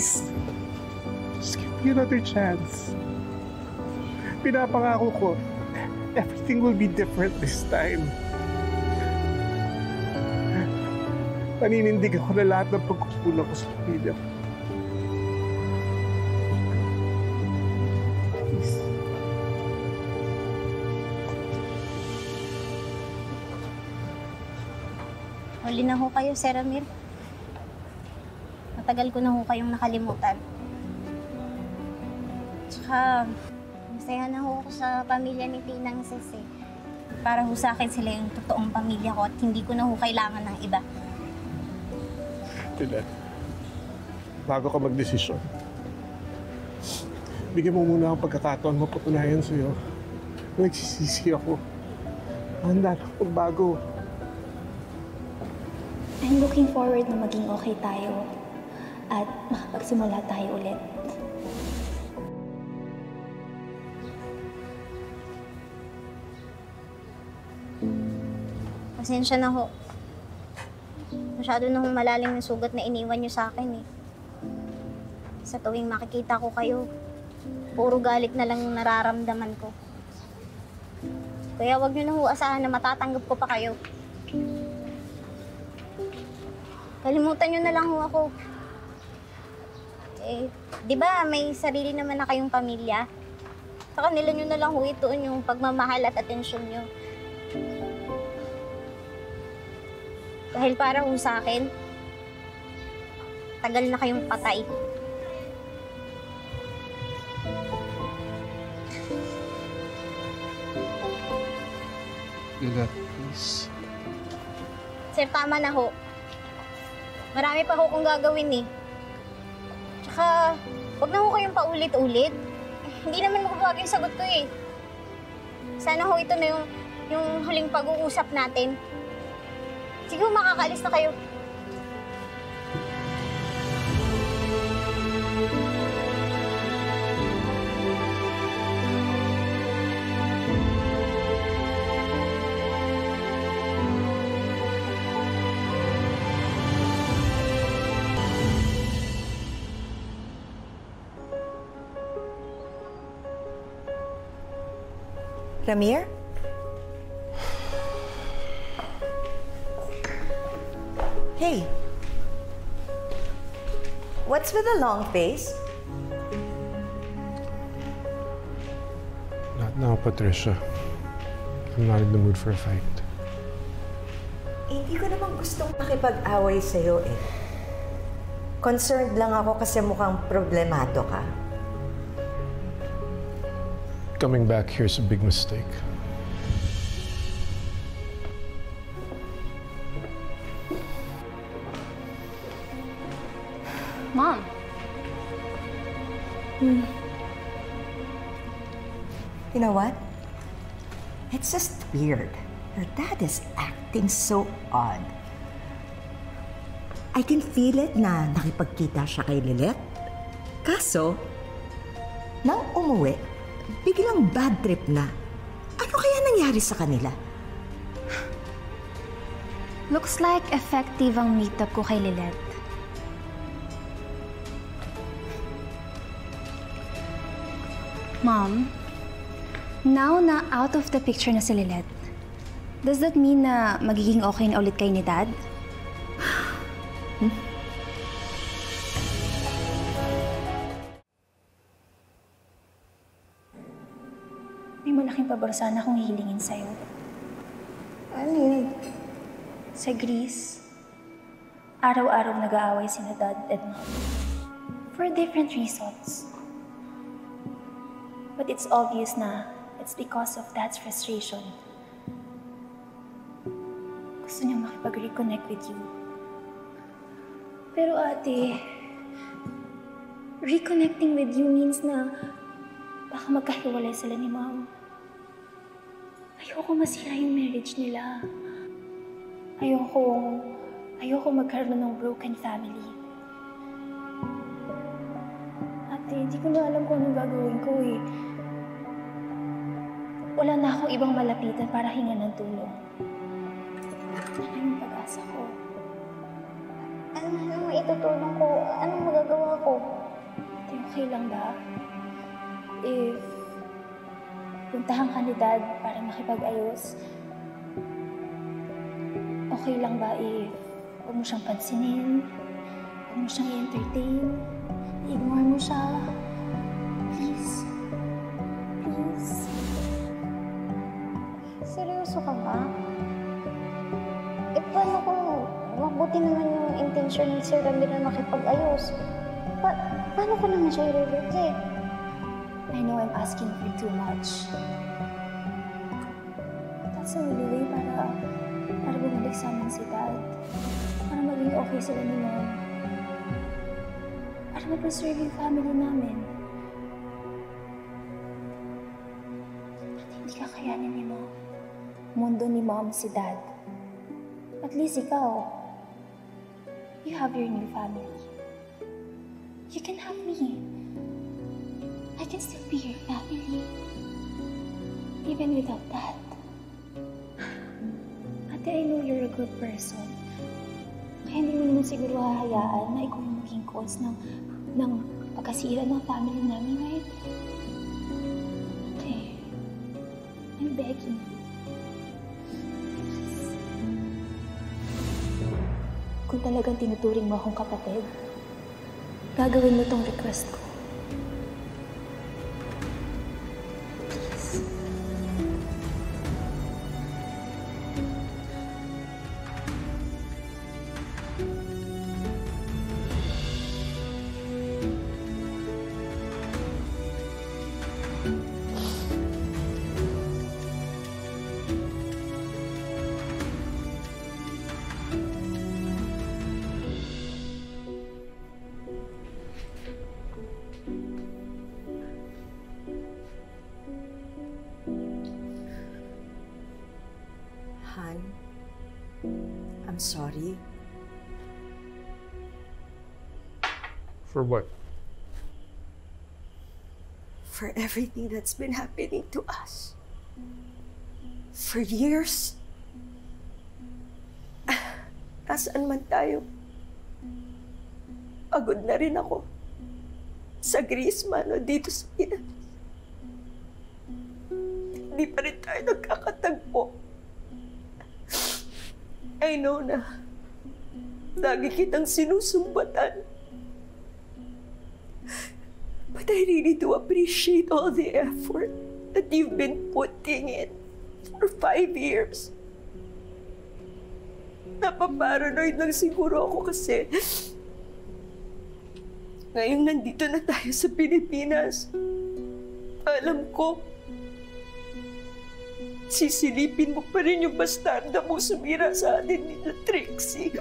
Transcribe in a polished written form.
Please. Just give me another chance. Pinapangako ko, everything will be different this time. Paninindigan ko na lahat ng pagkukulang ko sa pamilya ko. Please. Huli na ho kayo, Sir Ramir. Matagal ko na ho kayong nakalimutan. Tsaka, masaya na ho ako sa pamilya ni Tinang Sis eh. Para ho sa akin sila yung totoong pamilya ko at hindi ko na ho kailangan ng iba. Lilet, bago ka magdesisyon, bigyan mo muna ang pagkakataon mapatunayan sa'yo. Nagsisisi ako. Handa na akong bago. I'm looking forward na maging okay tayo at makapagsimula tayo ulit. Pasensya na ho. Masyado na hong malalim yung sugat na iniwan niyo sa akin eh. Sa tuwing makikita ko kayo, puro galit na lang yung nararamdaman ko. Kaya wag niyo na ho asahan na matatanggap ko pa kayo. Kalimutan niyo na lang ho ako. Eh, di ba may sarili naman na kayong pamilya? Sa kanila niyo na lang ho ituon yung pagmamahal at atensyon niyo. Dahil para ho sa akin, tagal na kayong patay. Lilet, please. Sir, tama na ho. Marami pa ho kong gagawin eh. Tsaka, wag na ho kayong paulit-ulit. Hindi naman magbabago yung sagot ko eh. Sana ho ito na yung huling pag-uusap natin. Sige, makakaalis na kayo. Ramir? Hey. What's with the long face? Not now, Patricia. I'm not in the mood for a fight. Hindi ko naman gustong makipag-away sa'yo eh. Concerned lang ako kasi mukhang problemado ka. Coming back here's a big mistake. Mom. You know what? It's just weird. Your dad is acting so odd. I can feel it na nakipagkita siya kay Lilet. Kaso, nang umuwi, biglang bad trip na. Ano kaya nangyari sa kanila? Looks like effective ang meetup ko kay Lilet. Mom, now na out of the picture na si Lilet, does that mean na magiging okay na ulit kayo ni Dad? May malaking pabor sana akong hihilingin sa'yo. Ano yun? Sa Greece, araw-araw nag-aaway sina Dad at Mom. For different reasons. But it's obvious na it's because of Dad's frustration. Gusto niya makipag-reconnect with you. Pero ate, reconnecting with you means na baka magkahiwalay sila ni Mom. Ayoko masira yung marriage nila. Ayoko magkaroon ng broken family. Ate, hindi ko na alam kung anong gagawin ko eh. Wala na akong ibang malapitan para hingan ng tulong. Ano yung pag-asa ko? Anong itutulong ko? Anong magagawa ko? Okay lang ba? If puntahan ka ni Dad para makipag-ayos, okay lang ba if huwag mo siyang pansinin, huwag mo siyang i-entertain, ignore mo siya? Please. Please. Seryoso ka ba? Eh, paano kung mabuti naman yung intention ni Sir Ramiro na makipag-ayos? Paano ko naman siya i-reject? I know I'm asking for too much. That's the only way para bumalik sa amin si Dad. Para maging okay sila ni Mom. Para ma-preserve yung family namin. At hindi kakayanin ni Mom. Mundo ni Mom si Dad. At least ikaw, you have your new family. You can have me. I can still be your family. Even without that. Ate, I know you're a good person. Kaya hindi mo naman siguro hahayaan na ikaw yung maging cause ng pagkasira ng family namin, right? Ate, I'm begging you. Please. Kung talagang tinuturing mo akong kapatid, gagawin mo tong request ko. Han, I'm sorry. For what? For everything that's been happening to us. For years. Nasaan man tayo. Pagod na rin ako. Sa Grisman o dito sa Pinas. Hindi pa rin tayo nagkakatagpo. I know na lagi kitang sinusumbatan. But I really do appreciate all the effort that you've been putting in for 5 years. Napaparanoid lang siguro ako kasi ngayon nandito na tayo sa Pilipinas. Alam ko, sisilipin mo pa rin yung bastarda mong sumira sa atin ni Trixie.